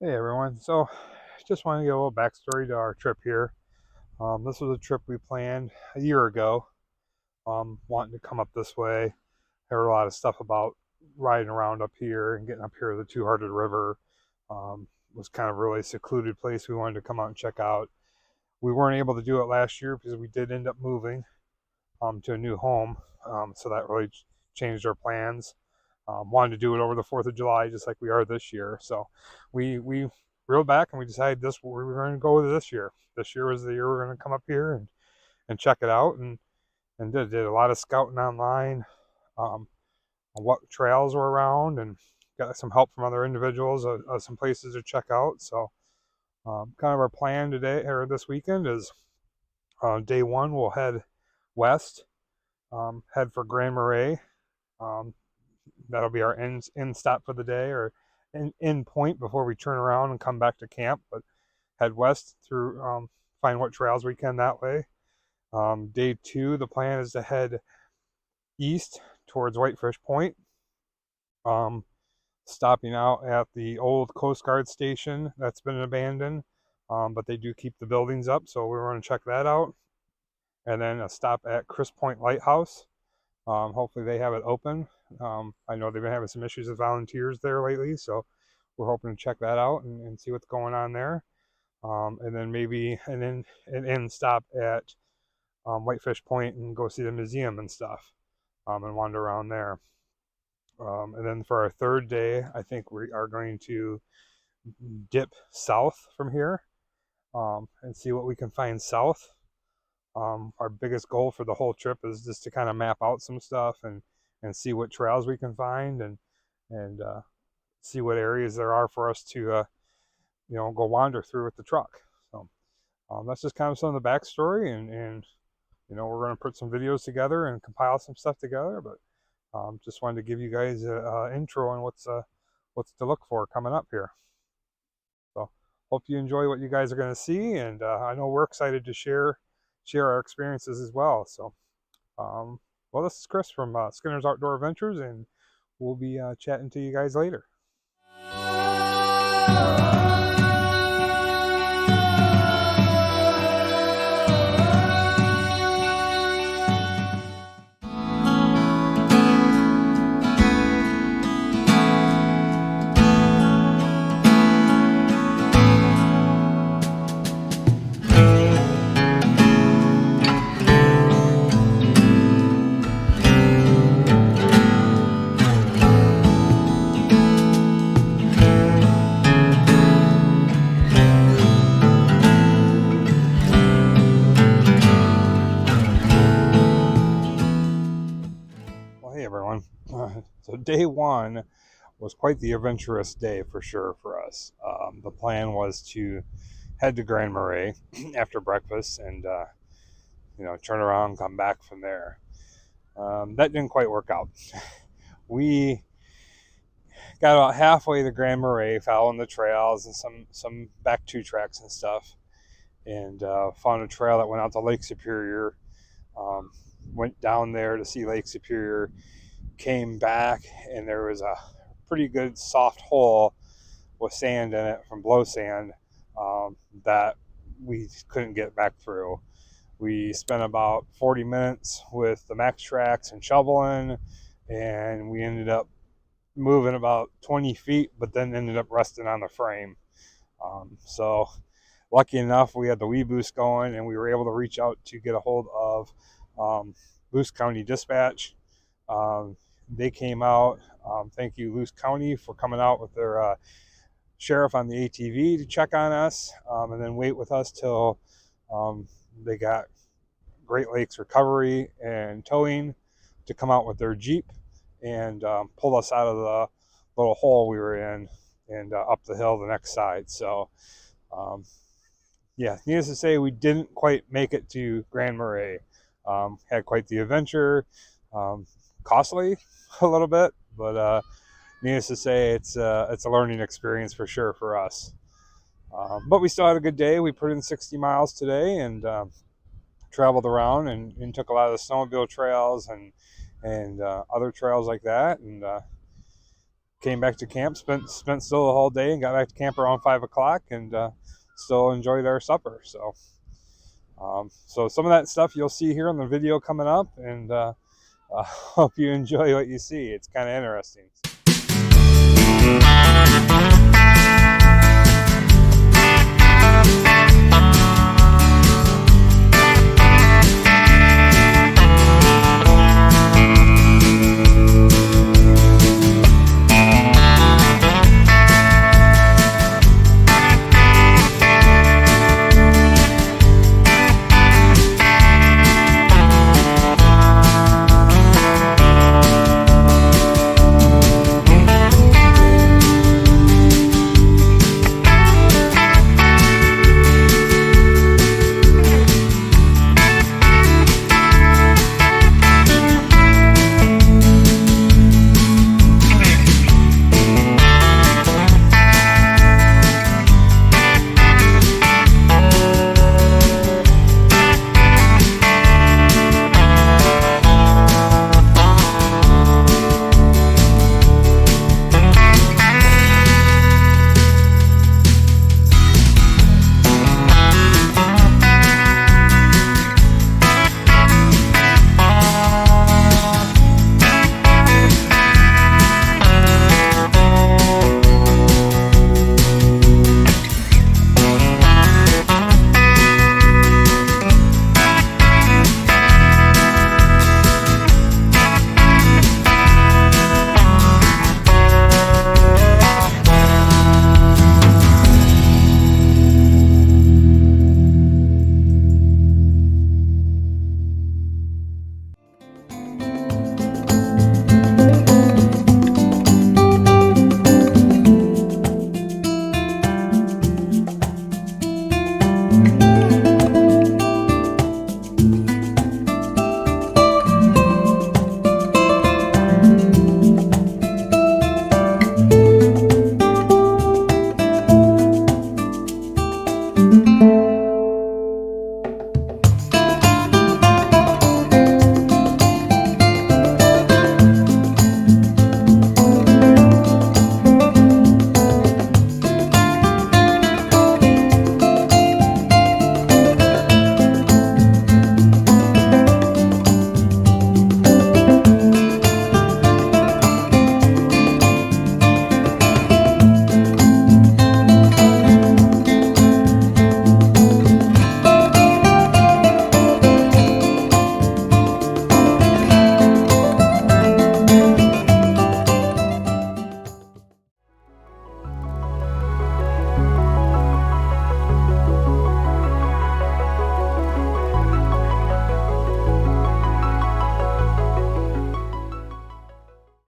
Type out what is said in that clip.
Hey everyone, so just want to give a little backstory to our trip here. This was a trip we planned a year ago, wanting to come up this way. Heard a lot of stuff about riding around up here and getting up here to the Two-Hearted River. Was kind of a really secluded place we wanted to come out and check out. We weren't able to do it last year because we did end up moving to a new home, so that really changed our plans. Wanted to do it over the 4th of July, just like we are this year. So we reeled back and we decided we were going to go with this year. This year was the year we are going to come up here and check it out and did a lot of scouting online um, on what trails were around and got some help from other individuals, some places to check out. So kind of our plan today or this weekend is day one we'll head west, head for Grand Marais. Um, that'll be our end stop for the day or end point before we turn around and come back to camp. But head west through, find what trails we can that way. Day two, the plan is to head east towards Whitefish Point, um, stopping out at the old Coast Guard station that's been abandoned, but they do keep the buildings up, so we're going to check that out. And then a stop at Chris Point Lighthouse. Hopefully they have it open. I know they've been having some issues with volunteers there lately, so we're hoping to check that out and see what's going on there. And then maybe an end stop at Whitefish Point and go see the museum and stuff, and wander around there. And then for our third day, I think we are going to dip south from here, and see what we can find south. Our biggest goal for the whole trip is just to kind of map out some stuff and see what trails we can find and see what areas there are for us to go wander through with the truck. So that's just kind of some of the backstory, and we're going to put some videos together and compile some stuff together. But just wanted to give you guys an intro on what's to look for coming up here. So hope you enjoy what you guys are going to see, and I know we're excited to share our experiences as well. So, well, this is Chris from Skinner's Outdoor Adventures, and we'll be chatting to you guys later. Well, hey everyone. So day one was quite the adventurous day for sure for us. The plan was to head to Grand Marais after breakfast and turn around and come back from there. That didn't quite work out. We got about halfway to Grand Marais, following the trails and some back two tracks and stuff, and found a trail that went out to Lake Superior. Went down there to see Lake Superior, came back, and there was a pretty good soft hole with sand in it from blow sand, that we couldn't get back through. We spent about 40 minutes with the max tracks and shoveling, and we ended up moving about 20 feet, but then ended up resting on the frame. So lucky enough, we had the Wee Boost going, and we were able to reach out to get a hold of Luce County Dispatch. They came out. Thank you, Luce County, for coming out with their sheriff on the ATV to check on us, and then wait with us till they got Great Lakes Recovery and Towing to come out with their Jeep and pull us out of the little hole we were in and up the hill the next side. So yeah, needless to say, we didn't quite make it to Grand Marais. Had quite the adventure. Costly a little bit, but needless to say, it's a learning experience for sure for us. But we still had a good day. We put in 60 miles today and traveled around and took a lot of the snowmobile trails and other trails like that, and came back to camp, spent still the whole day, and got back to camp around 5 o'clock, and still enjoyed our supper. So so some of that stuff you'll see here in the video coming up, and hope you enjoy what you see. It's kind of interesting.